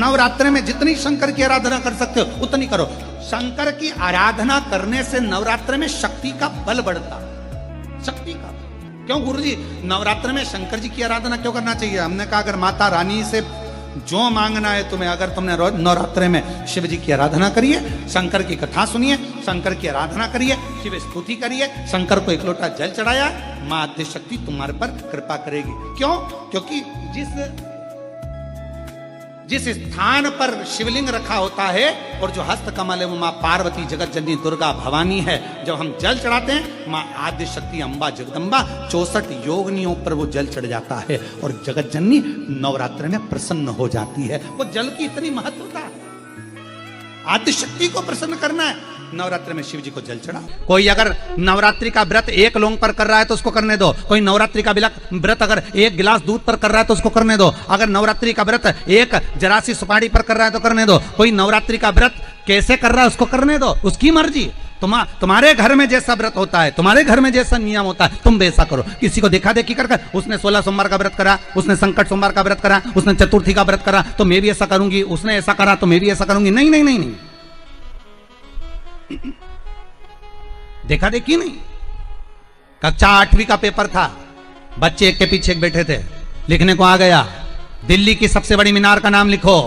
नवरात्र में जितनी शंकर की आराधना कर सकते हो उतनी करो। शंकर की आराधना करने से नवरात्र में शक्ति का बल बढ़ता, शक्ति का बल। क्यों गुरुजी नवरात्र में शंकर जी की आराधना क्यों करना चाहिए? हमने कहा अगर माता रानी से जो मांगना है तुम्हें, अगर तुमने नवरात्र में शिव जी की आराधना करिए, शंकर की कथा सुनिए, शंकर की आराधना करिए, शिव स्तुति करिए, शंकर को एक लोटा जल चढ़ाया, मां आद्य शक्ति तुम्हारे पर कृपा करेगी। क्यों? क्योंकि जिस स्थान पर शिवलिंग रखा होता है और जो हस्त कमल है वो मां पार्वती, जगत जननी दुर्गा भवानी है। जब हम जल चढ़ाते हैं मां आद्य शक्ति अम्बा जगदम्बा 64 योगिनियों पर वो जल चढ़ जाता है और जगत जननी नवरात्र में प्रसन्न हो जाती है। वो जल की इतनी महत्वता है। आद्य शक्ति को प्रसन्न करना है, नवरात्र में शिव जी को जल चढ़ा। कोई अगर नवरात्रि का व्रत एक लौंग पर कर रहा है तो उसको करने दो। कोई नवरात्रि का व्रत अगर एक गिलास दूध पर कर रहा है तो उसको करने दो। अगर नवरात्रि का व्रत एक जरासी सुपारी पर कर रहा है तो करने दो। कोई नवरात्रि का व्रत कैसे कर रहा है उसको करने दो, उसकी मर्जी। तुम्हारे घर में जैसा व्रत होता है, तुम्हारे घर में जैसा नियम होता है, तुम वैसा करो। किसी को देखा देखी कर उसने 16 सोमवार का व्रत करा, उसने संकट सोमवार का व्रत करा, उसने चतुर्थी का व्रत करा तो मैं भी ऐसा करूंगी, उसने ऐसा करा तो मैं भी ऐसा करूंगी। नहीं नहीं नहीं नहीं, देखा देखी नहीं। कक्षा 8वीं का पेपर था, बच्चे एक के पीछे एक बैठे थे, लिखने को आ गया दिल्ली की सबसे बड़ी मीनार का नाम लिखो।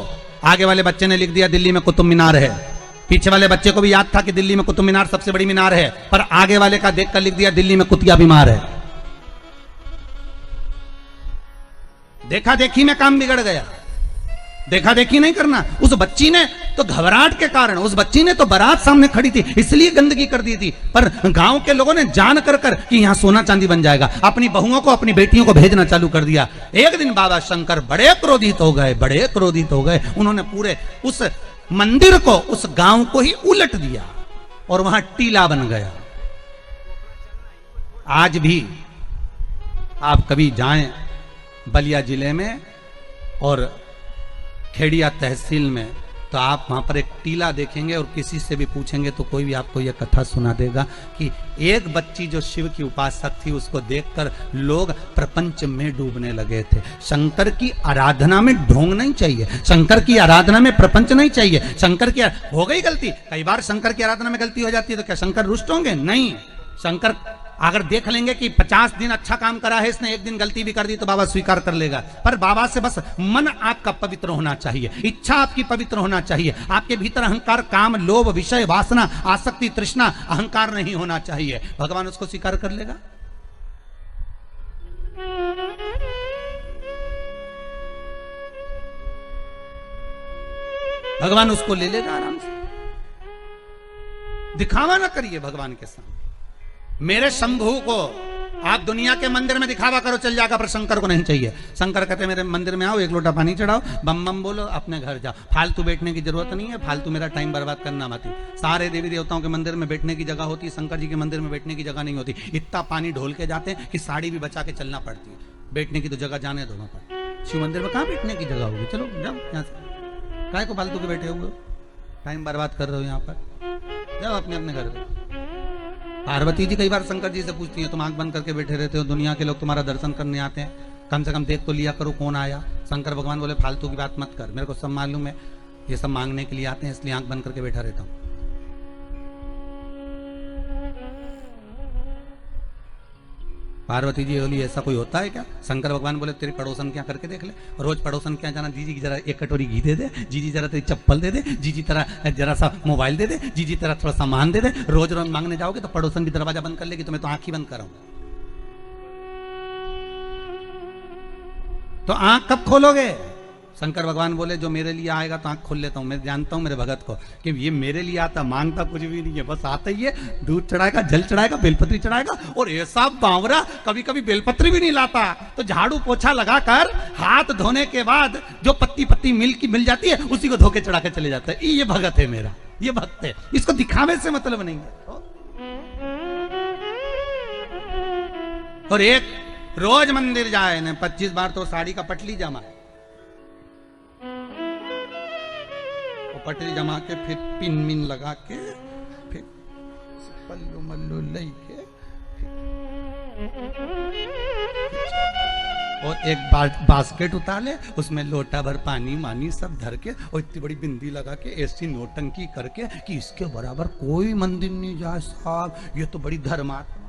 आगे वाले बच्चे ने लिख दिया दिल्ली में कुतुब मीनार है। पीछे वाले बच्चे को भी याद था कि दिल्ली में कुतुब मीनार सबसे बड़ी मीनार है, पर आगे वाले का देखकर लिख दिया दिल्ली में कुतिया बीमार है। देखा देखी में काम बिगड़ गया। देखा देखी नहीं करना। उस बच्ची ने तो घबराहट के कारण, उस बच्ची ने तो बारात सामने खड़ी थी इसलिए गंदगी कर दी थी, पर गांव के लोगों ने जान कर कि यहां सोना चांदी बन जाएगा, अपनी बहुओं को अपनी बेटियों को भेजना चालू कर दिया। एक दिन बाबा शंकर बड़े क्रोधित हो गए, बड़े क्रोधित हो गए। उन्होंने पूरे उस मंदिर को, उस गांव को ही उलट दिया और वहां टीला बन गया। आज भी आप कभी जाएं बलिया जिले में और खेड़िया तहसील में तो आप वहां पर एक टीला देखेंगे और किसी से भी पूछेंगे तो कोई भी आपको यह कथा सुना देगा कि एक बच्ची जो शिव की उपासक थी उसको देखकर लोग प्रपंच में डूबने लगे थे। शंकर की आराधना में ढोंग नहीं चाहिए, शंकर की आराधना में प्रपंच नहीं चाहिए। शंकर की हो गई गलती, कई बार शंकर की आराधना में गलती हो जाती है तो क्या शंकर रुष्ट होंगे? नहीं। शंकर अगर देख लेंगे कि 50 दिन अच्छा काम करा है इसने, एक दिन गलती भी कर दी तो बाबा स्वीकार कर लेगा। पर बाबा से बस मन आपका पवित्र होना चाहिए, इच्छा आपकी पवित्र होना चाहिए। आपके भीतर अहंकार, काम, लोभ, विषय, वासना, आसक्ति, तृष्णा, अहंकार नहीं होना चाहिए। भगवान उसको स्वीकार कर लेगा। भगवान उसको ले लेगा आराम से। दिखावा ना करिए भगवान के सामने। मेरे शंभू को आप दुनिया के मंदिर में दिखावा करो चल जाएगा, पर शंकर को नहीं चाहिए। शंकर कहते मेरे मंदिर में आओ, एक लोटा पानी चढ़ाओ, बम बम बोलो, अपने घर जाओ। फालतू बैठने की जरूरत नहीं है, फालतू मेरा टाइम बर्बाद करना मत। सारे देवी देवताओं के मंदिर में बैठने की जगह होती है, शंकर जी के मंदिर में बैठने की जगह नहीं होती। इतना पानी ढोल के जाते हैं कि साड़ी भी बचा के चलना पड़ती है। बैठने की तो जगह जाने दो वहां पर। शिव मंदिर में कहाँ बैठने की जगह होगी? चलो जाओ यहाँ से, काय को फालतू के बैठे हुए, टाइम बर्बाद कर रहे हो यहाँ पर, जाओ अपने अपने घर में। पार्वती जी कई बार शंकर जी से पूछती हैं तुम आंख बंद करके बैठे रहते हो, दुनिया के लोग तुम्हारा दर्शन करने आते हैं, कम से कम देख तो लिया करो कौन आया। शंकर भगवान बोले फालतू की बात मत कर, मेरे को सब मालूम है, ये सब मांगने के लिए आते हैं इसलिए आंख बंद करके बैठा रहता हूं। पार्वती जी बोली ऐसा कोई होता है क्या? शंकर भगवान बोले तेरे पड़ोसन क्या करके देख ले, रोज पड़ोसन क्या जाना, जीजी जरा एक कटोरी घी दे दे, जीजी जरा तेरी चप्पल दे दे, जीजी तरह जरा सा मोबाइल दे दे, जीजी तरह थोड़ा सामान दे दे। रोज रोज मांगने जाओगे तो पड़ोसन भी दरवाजा बंद कर लेगी तो मैं तो आंख ही बंद कराऊंगा। तो आंख कब खोलोगे? शंकर भगवान बोले जो मेरे लिए आएगा तो आंख खोल लेता हूं। मैं जानता हूं मेरे भगत को कि ये मेरे लिए आता, मांगता कुछ भी नहीं है, बस आता ही है, दूध चढ़ाएगा, जल चढ़ाएगा, बेलपत्री चढ़ाएगा। और ऐसा बावरा कभी कभी बेलपत्री भी नहीं लाता तो झाड़ू पोछा लगाकर हाथ धोने के बाद जो पत्ती पत्ती मिल जाती है उसी को धो के चढ़ा के चले जाता है। ये भगत है मेरा, ये भक्त है, इसको दिखावे से मतलब नहीं है। और एक रोज मंदिर जाए न 25 बार तो साड़ी का पटली जमाए, पटरी जमा के फिर पिन मिन लगा के फिर पल्लू मल्लू लई के और एक बास्केट उतार ले, उसमें लोटा भर पानी मानी सब धर के, और इतनी बड़ी बिंदी लगा के ऐसी नोटंकी करके कि इसके बराबर कोई मंदिर नहीं जाए साहब, ये तो बड़ी धर्मात्मा,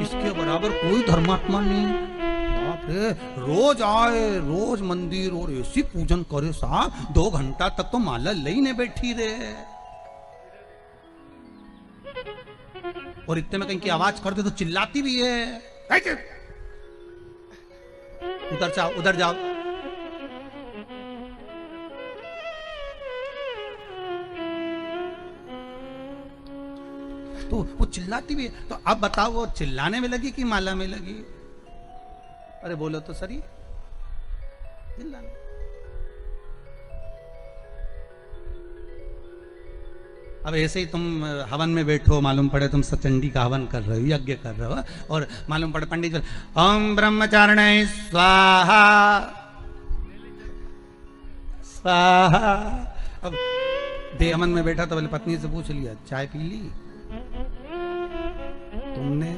इसके बराबर कोई धर्मात्मा नहीं, बाप रे, रोज आए रोज मंदिर और ऐसी पूजन करे साहब, 2 घंटा तक तो माला लईने बैठी रहे, और इतने में कहीं की आवाज कर दे तो चिल्लाती भी है, उधर जाओ उधर जाओ। तो वो चिल्लाती भी है, तो अब बताओ वो चिल्लाने में लगी कि माला में लगी? अरे बोलो तो सही, चिल्लाने। अब ऐसे ही तुम हवन में बैठो, मालूम पड़े तुम सचंडी का हवन कर रहे हो, यज्ञ कर रहे हो, और मालूम पड़े पंडित जी ओम ब्रह्मचारिणे स्वाहा स्वाहा। अब दे हवन में बैठा तो बोले पत्नी से पूछ लिया चाय पी ली तुमने?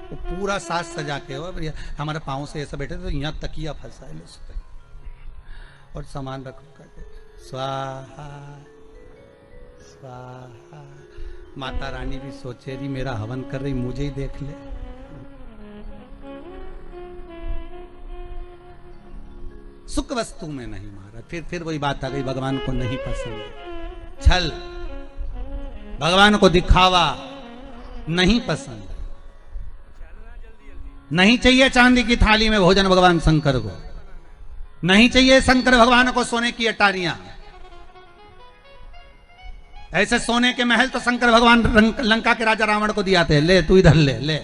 वो पूरा साज सजा के हो, हमारे पाँव से ऐसा बैठे तो यहाँ तकिया फंसा है और सामान रखो करके स्वाहा स्वाहा। माता रानी भी सोचे रही मेरा हवन कर रही, मुझे ही देख ले। सुख वस्तु में नहीं मारा, फिर वही बात आ गई, भगवान को नहीं पसंद छल, भगवान को दिखावा नहीं पसंद, नहीं चाहिए चांदी की थाली में भोजन भगवान शंकर को, नहीं चाहिए शंकर भगवान को सोने की अटारियां, ऐसे सोने के महल तो शंकर भगवान लंका के राजा रावण को दिया थे, ले तू इधर ले ले।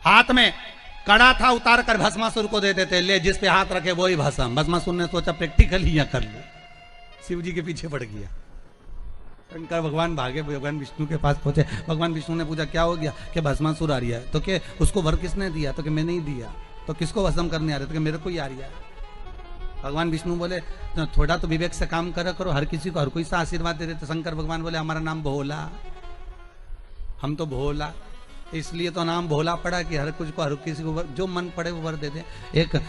हाथ में कड़ा था, उतार कर भस्मासुर को दे देते, ले जिस पे हाथ रखे वो ही भस्म। भस्मासुर ने सोचा प्रैक्टिकल ही कर ले, शिव जी के पीछे पड़ गया। शंकर भगवान भागे, भगवान विष्णु के पास पहुंचे, भगवान विष्णु ने पूछा क्या हो गया? कि भस्मासुर आ रहा है। तो क्या उसको वर किसने दिया? तो कि मैं नहीं दिया। तो किसको भस्म करने आ रहे? तो कि मेरे को ही आ रहा है। भगवान विष्णु बोले तो थोड़ा तो विवेक से काम करा करो, हर किसी को हर कोई सा आशीर्वाद दे देते। शंकर भगवान बोले हमारा नाम भोला, हम तो भोला, इसलिए तो नाम भोला पड़ा कि हर कुछ को हर किसी को जो मन पड़े वो वर दे दे। एक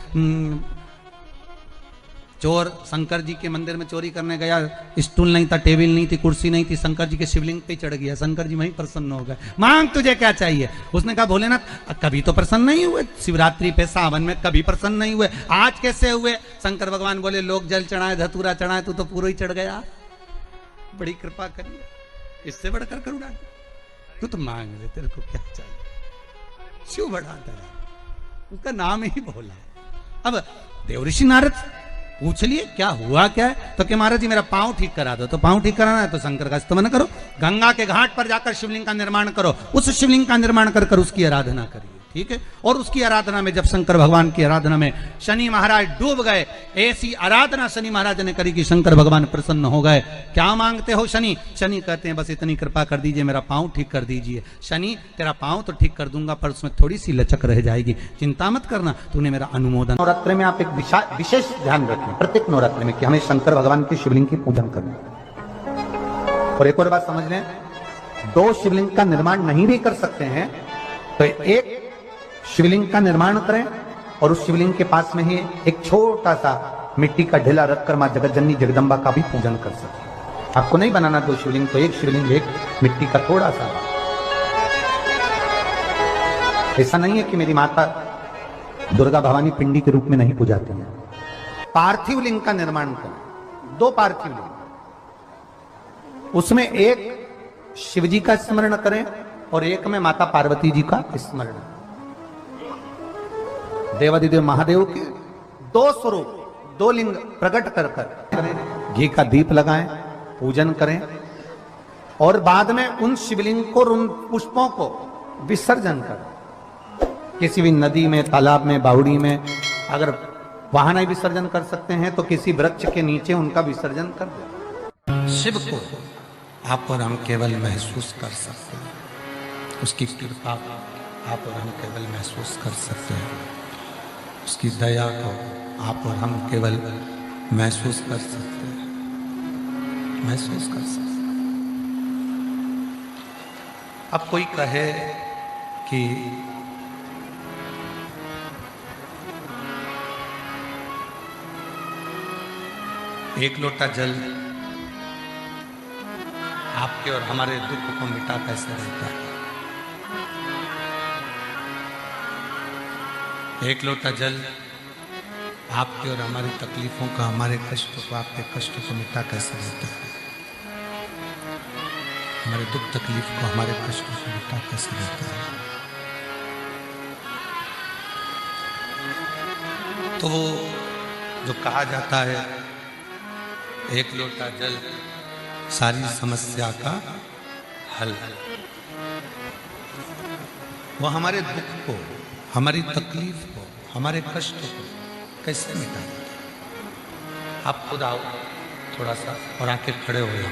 चोर शंकर जी के मंदिर में चोरी करने गया, स्टूल नहीं था, टेबल नहीं थी, कुर्सी नहीं थी, शंकर जी के शिवलिंग पे चढ़ गया। शंकर जी वहीं प्रसन्न हो गए, मांग तुझे क्या चाहिए? उसने कहा भोलेनाथ कभी तो प्रसन्न नहीं हुए, शिवरात्रि पे सावन में कभी प्रसन्न नहीं हुए, आज कैसे हुए? शंकर भगवान बोले लोग जल चढ़ाए धतूरा चढ़ाए, तू तो पूरा ही चढ़ गया, बड़ी कृपा करिए, इससे बढ़कर करुणा तू तो मांग ले, तेरे को क्या चाहिए? शिव बढ़ाता है, उसका नाम ही भोला। अब देवऋषि नारद पूछ लिए क्या हुआ क्या है? तो कि महाराज जी मेरा पांव ठीक करा दो। तो पांव ठीक कराना है तो शंकर का स्तमन करो, गंगा के घाट पर जाकर शिवलिंग का निर्माण करो, उस शिवलिंग का निर्माण कर कर उसकी आराधना करिए, ठीक है? और उसकी आराधना में जब शंकर भगवान की आराधना में शनि महाराज डूब गए, ऐसी आराधना शनि महाराज ने करी कि शंकर भगवान प्रसन्न हो गए। क्या मांगते हो शनि? शनि कहते हैं बस इतनी कृपा कर दीजिए, मेरा पांव ठीक कर दीजिए। शनि तेरा पांव तो ठीक कर दूंगा पर उसमें थोड़ी सी लचक रह जाएगी, चिंता मत करना, तूने मेरा अनुमोदन। नवरात्र में आप एक विशेष ध्यान रखें प्रत्येक नवरात्र में कि हमें शंकर भगवान के शिवलिंग की पूजन करना। और एक और बात समझ लें, 2 शिवलिंग का निर्माण नहीं भी कर सकते हैं तो एक शिवलिंग का निर्माण करें और उस शिवलिंग के पास में ही एक छोटा सा मिट्टी का ढेला रखकर मां जगत जननी जगदम्बा का भी पूजन कर सके। आपको नहीं बनाना 2 शिवलिंग, तो एक शिवलिंग एक मिट्टी का थोड़ा सा। ऐसा नहीं है कि मेरी माता दुर्गा भवानी पिंडी के रूप में नहीं पूजाती है। पार्थिव लिंग का निर्माण करें, 2 पार्थिव लिंग, उसमें एक शिवजी का स्मरण करें और एक में माता पार्वती जी का स्मरण। देवादिदेव महादेव के 2 स्वरूप, 2 लिंग प्रकट कर कर घी का दीप लगाएं, पूजन करें और बाद में उन शिवलिंग को, उन पुष्पों को विसर्जन करें। किसी भी नदी में, तालाब में, बावड़ी में, अगर वहां नहीं विसर्जन कर सकते हैं तो किसी वृक्ष के नीचे उनका विसर्जन कर दें। शिव को आप और हम केवल महसूस कर सकते हैं, उसकी कृपा आप और हम केवल महसूस कर सकते हैं, उसकी दया को आप और हम केवल महसूस कर सकते हैं, महसूस कर सकते हैं। अब कोई कहे कि एक लोटा जल आपके और हमारे दुख को मिटा कैसे देता है। एक लोटा जल आपके और हमारी तकलीफों का, हमारे कष्टों को, आपके कष्टों को मिटा कैसे देता है। हमारे दुख तकलीफ को, हमारे कष्टों को मिटा कैसे देता है। तो वो जो कहा जाता है एक लोटा जल सारी समस्या का हल, वो हमारे दुख को, हमारी तकलीफ को, हमारे कष्ट को कैसे मिटा देता है। आप खुद आओ थोड़ा सा और आके खड़े हो जाओ।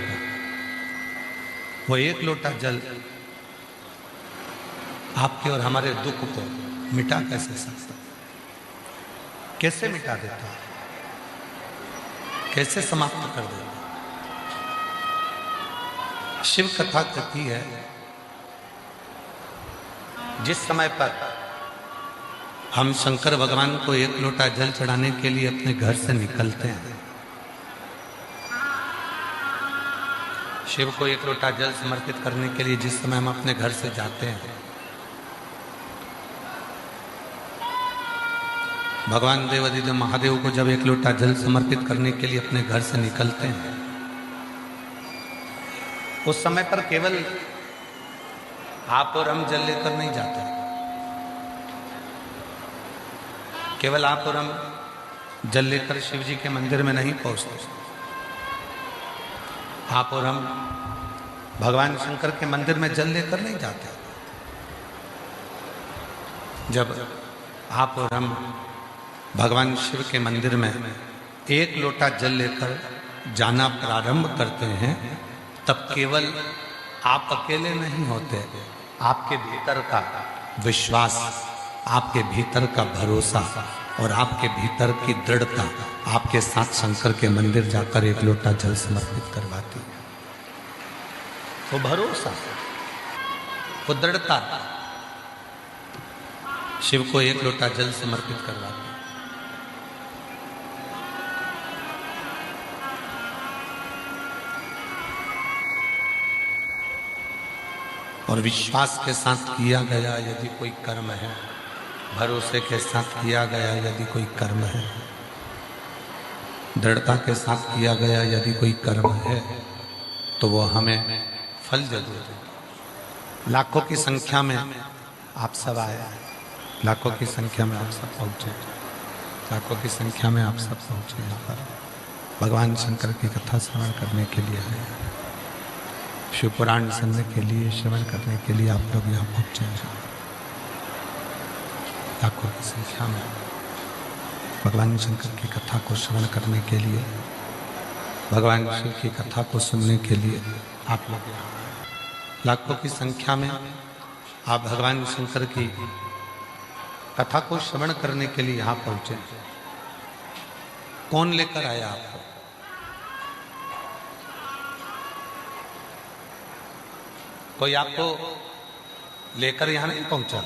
वो एक लोटा जल आपके और हमारे दुख को मिटा कैसे सकता है, कैसे मिटा देता है, कैसे समाप्त कर देता है। शिव कथा कहती है जिस समय पर हम शंकर भगवान को एक लोटा जल चढ़ाने के लिए अपने घर से निकलते हैं, शिव को एक लोटा जल समर्पित करने के लिए जिस समय हम अपने घर से जाते हैं, भगवान देवादिदेव महादेव को जब एक लोटा जल समर्पित करने के लिए अपने घर से निकलते हैं, उस समय पर केवल आप और हम जल लेकर नहीं जाते, केवल आप और हम जल लेकर शिव जी के मंदिर में नहीं पहुंचते, आप और हम भगवान शंकर के मंदिर में जल लेकर नहीं जाते। जब आप और हम भगवान शिव के मंदिर में एक लोटा जल लेकर जाना प्रारंभ करते हैं, तब केवल आप अकेले नहीं होते, आपके भीतर का विश्वास, आपके भीतर का भरोसा और आपके भीतर की दृढ़ता आपके साथ शंकर के मंदिर जाकर एक लोटा जल समर्पित करवाती। वो भरोसा, वो दृढ़ता शिव को एक लोटा जल समर्पित करवाती। और विश्वास के साथ किया गया यदि कोई कर्म है, भरोसे के साथ किया गया यदि कोई कर्म है, दृढ़ता के साथ किया गया यदि कोई कर्म है, तो वो हमें फल जरूर देगा। लाखों की संख्या में आप सब आए, लाखों की संख्या में आप सब पहुँचे, लाखों की संख्या में आप सब पहुँचे यहाँ पर भगवान शंकर की कथा श्रवण करने के लिए आए, शिव पुराण सुनने के लिए, श्रवण करने के लिए आप लोग यहाँ पहुँचे हैं। लाखों की संख्या में भगवान शंकर की कथा को श्रवण करने के लिए, भगवान शिव की कथा को सुनने के लिए आप लोग यहाँ, लाखों की संख्या में आप भगवान शंकर की कथा को श्रवण करने के लिए यहाँ पहुँचे। कौन लेकर आया आपको? कोई आपको लेकर यहाँ नहीं पहुंचा,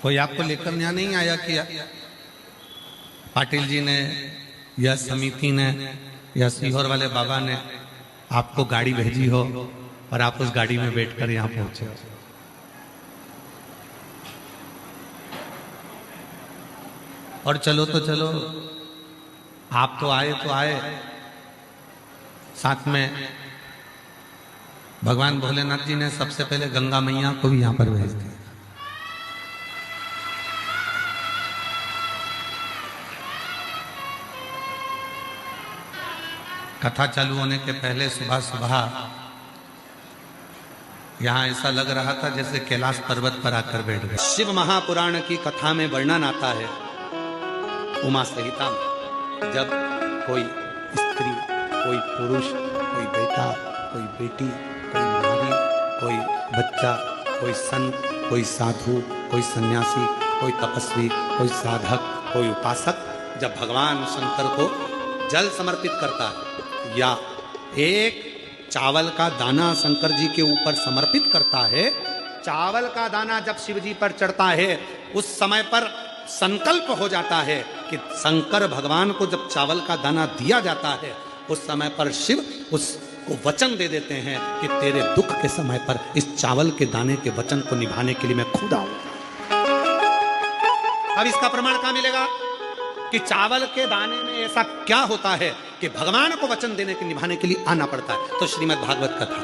कोई आपको लेकर यहाँ नहीं आया कि पाटिल जी ने या समिति ने या सीहोर वाले बाबा ने आपको गाड़ी भेजी हो और आप उस गाड़ी में बैठकर यहाँ पहुंचे। और चलो तो चलो, आप तो आए, साथ में भगवान भोलेनाथ जी ने सबसे पहले गंगा मैया को भी यहाँ पर भेज दिया। कथा चालू होने के पहले सुबह सुबह यहाँ ऐसा लग रहा था जैसे कैलाश पर्वत पर आकर बैठ गए। शिव महापुराण की कथा में वर्णन आता है, उमा संहिता में, जब कोई स्त्री, कोई पुरुष, कोई बेटा, कोई बेटी, कोई नारी, कोई बच्चा, कोई संत, कोई साधु, कोई सन्यासी, कोई तपस्वी, कोई साधक, कोई उपासक जब भगवान शंकर को जल समर्पित करता है या एक चावल का दाना शंकर जी के ऊपर समर्पित करता है, चावल का दाना जब शिव जी पर चढ़ता है, उस समय पर संकल्प हो जाता है कि शंकर भगवान को जब चावल का दाना दिया जाता है, उस समय पर शिव उसको वचन दे देते हैं कि तेरे दुख के समय पर इस चावल के दाने के वचन को निभाने के लिए मैं खुद आऊंगा। अब इसका प्रमाण कहां मिलेगा कि चावल के दाने में ऐसा क्या होता है कि भगवान को वचन देने के निभाने के लिए आना पड़ता है? तो श्रीमद् भागवत कथा,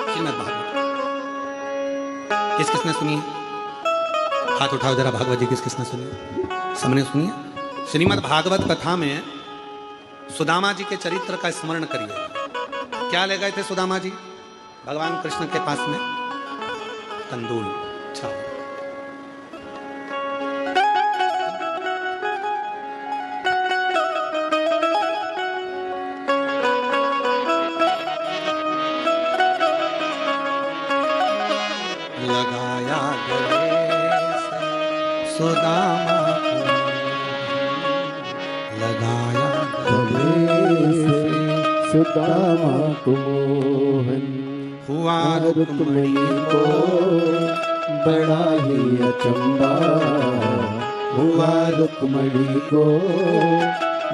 श्रीमद् भागवत किस किसने सुनी है? हाथ उठाओ जरा, भागवत जी किस किसने सुनी? सबने सुनी है। श्रीमद् भागवत कथा में सुदामा जी के चरित्र का स्मरण करिए। क्या ले गए थे सुदामा जी भगवान कृष्ण के पास में? तंदूल, चावल। लगाया गले से सुदामा को, लगाया गले से सुदामा को, हुआ रुक्मिणी को बड़ा ही अचंबा, हुआ रुक्मिणी को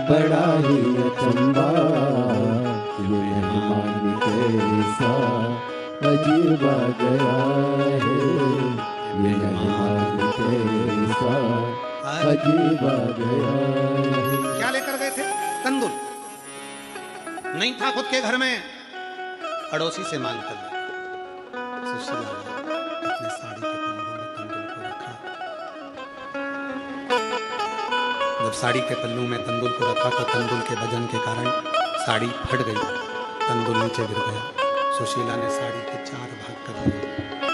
बड़ा ही अचंबा, ये मेहमान कैसा अजीब आ गया है, मेहमान कैसा अजीब आ गया है। क्या लेकर गए थे? तंदूल। नहीं था खुद के घर में, पड़ोसी से मांग कर अपने साड़ी के पल्लू में तंदूल को रखा। जब साड़ी के पल्लू में तंदूल को रखा तो तंदूल के वजन के कारण साड़ी फट गई, तंदूल नीचे गिर गया। सुशीला ने साड़ी के 4 भाग कर दिए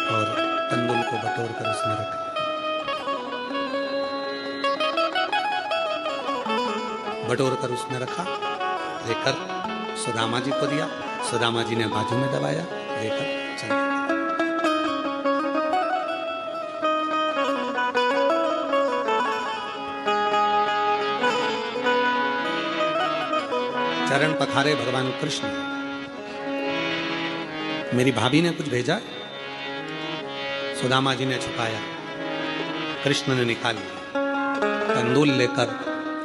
और तंदूल को बटोर कर उसमें रख दिया। बटोर कर उसमें रखा, लेकर सुदामा जी को दिया। सुदामा जी ने बाजू में दबाया, लेकर चल दिया। चरण पखारे भगवान कृष्ण। मेरी भाभी ने कुछ भेजा, सुदामा जी ने छुपाया, कृष्ण ने निकाली, तंदूल लेकर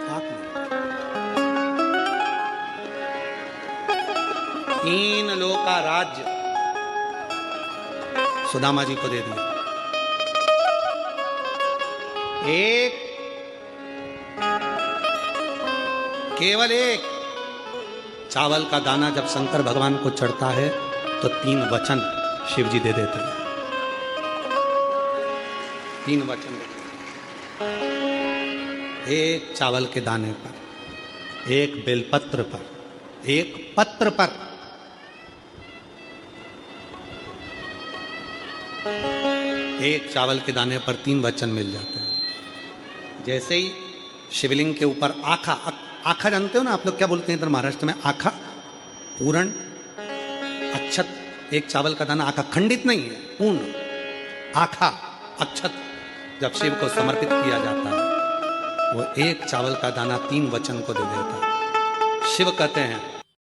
हाथ में 3 लोक का राज्य सुदामा जी को दे दिया। एक, केवल एक चावल का दाना जब शंकर भगवान को चढ़ता है तो 3 वचन शिव जी दे देते हैं। 3 वचन देते हैं। एक चावल के दाने पर, एक बेलपत्र पर, एक पत्र पर। एक चावल के दाने पर 3 वचन मिल जाते हैं। जैसे ही शिवलिंग के ऊपर आखा, आखा जानते हो ना आप लोग, क्या बोलते हैं इधर महाराष्ट्र में? आखा, पूर्ण, अक्षत। एक चावल का दाना आखा, खंडित नहीं है, पूर्ण आखा अक्षत जब शिव को समर्पित किया जाता है, वो एक चावल का दाना 3 वचन को दे देता है। शिव कहते हैं